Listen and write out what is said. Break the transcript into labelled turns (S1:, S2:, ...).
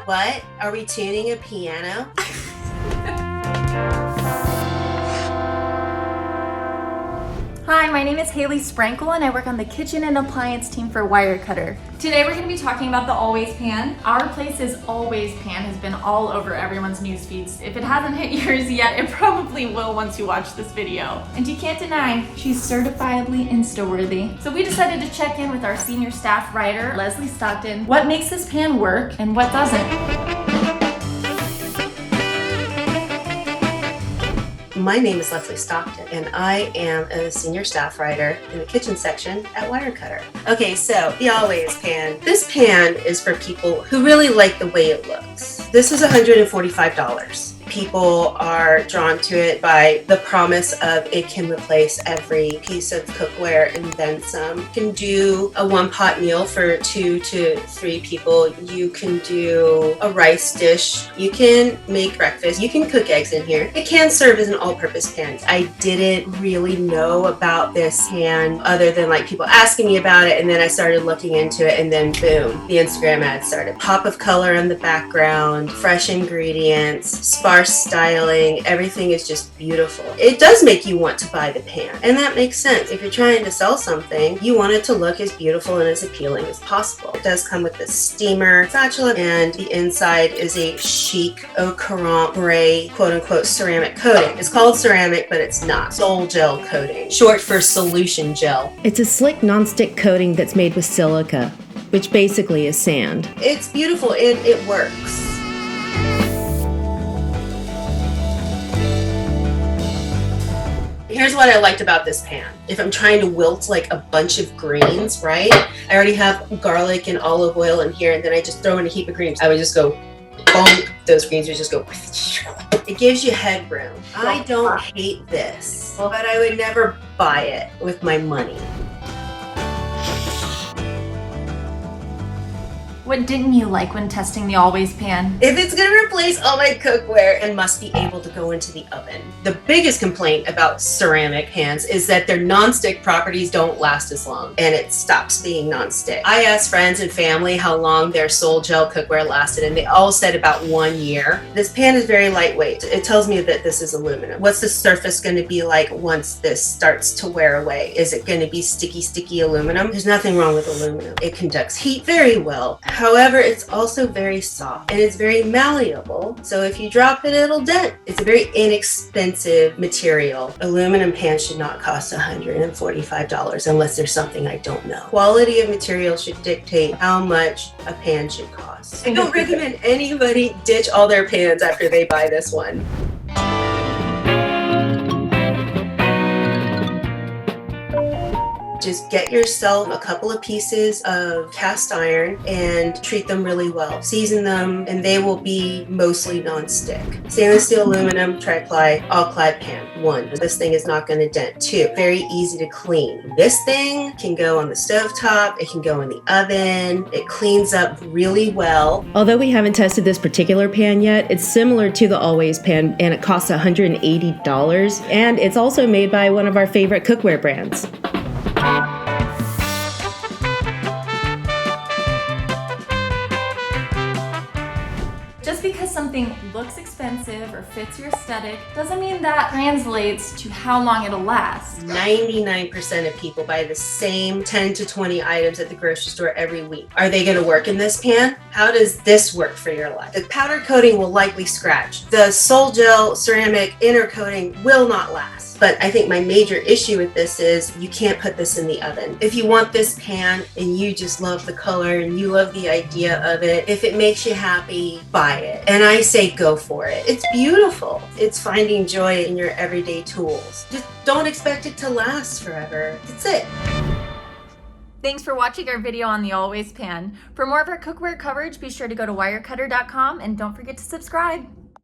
S1: What? Are we tuning a piano?
S2: Hi, my name is Haley Sprankle and I work on the kitchen and appliance team for Wirecutter. Today we're going to be talking about the Always Pan. Our Place's Always Pan has been all over everyone's news feeds. If it hasn't hit yours yet, it probably will once you watch this video. And you can't deny, she's certifiably Insta-worthy. So we decided to check in with our senior staff writer, Leslie Stockton, what makes this pan work and what doesn't.
S1: My name is Leslie Stockton, and I am a senior staff writer in the kitchen section at Wirecutter. Okay, so the Always Pan. This pan is for people who really like the way it looks. This is $145. People are drawn to it by the promise of it can replace every piece of cookware and then some. You can do a one-pot meal for 2 to 3 people. You can do a rice dish. You can make breakfast. You can cook eggs in here. It can serve as an all-purpose pan. I didn't really know about this pan other than like people asking me about it, and then I started looking into it, and then boom, the Instagram ad started. Pop of color in the background, fresh ingredients, sparse styling, everything is just beautiful. It does make you want to buy the pan, and that makes sense. If you're trying to sell something, you want it to look as beautiful and as appealing as possible. It does come with this steamer spatula, and the inside is a chic au courant gray quote-unquote ceramic coating. It's called ceramic, but it's not. Sol gel coating, short for solution gel.
S3: It's a slick nonstick coating that's made with silica, which basically is sand.
S1: It's beautiful and it works. Here's what I liked about this pan. If I'm trying to wilt like a bunch of greens, right? I already have garlic and olive oil in here, and then I just throw in a heap of greens. I would just go bonk. Those greens would just go. It gives you headroom. I don't hate this, but I would never buy it with my money.
S2: What didn't you like when testing the Always Pan?
S1: If it's gonna replace all my cookware and must be able to go into the oven. The biggest complaint about ceramic pans is that their non-stick properties don't last as long, and it stops being non-stick. I asked friends and family how long their Sol gel cookware lasted, and they all said about 1 year. This pan is very lightweight. It tells me that this is aluminum. What's the surface gonna be like once this starts to wear away? Is it gonna be sticky aluminum? There's nothing wrong with aluminum. It conducts heat very well. However, it's also very soft and it's very malleable. So if you drop it, it'll dent. It's a very inexpensive material. Aluminum pans should not cost $145 unless there's something I don't know. Quality of material should dictate how much a pan should cost. I don't recommend anybody ditch all their pans after they buy this one. Just get yourself a couple of pieces of cast iron and treat them really well. Season them and they will be mostly non-stick. Stainless steel, aluminum, tri-ply, all-clad pan. 1, this thing is not going to dent. 2, very easy to clean. This thing can go on the stovetop, it can go in the oven, it cleans up really well.
S3: Although we haven't tested this particular pan yet, it's similar to the Always Pan and it costs $180, and it's also made by one of our favorite cookware brands.
S2: Just because something looks expensive or fits your aesthetic doesn't mean that translates to how long it'll last.
S1: 99% of people buy the same 10 to 20 items at the grocery store every week. Are they going to work in this pan? How does this work for your life? The powder coating will likely scratch. The Sol gel ceramic inner coating will not last. But I think my major issue with this is you can't put this in the oven. If you want this pan and you just love the color and you love the idea of it, if it makes you happy, buy it. And I say go for it. It's beautiful. It's finding joy in your everyday tools. Just don't expect it to last forever. That's it.
S2: Thanks for watching our video on the Always Pan. For more of our cookware coverage, be sure to go to wirecutter.com and don't forget to subscribe.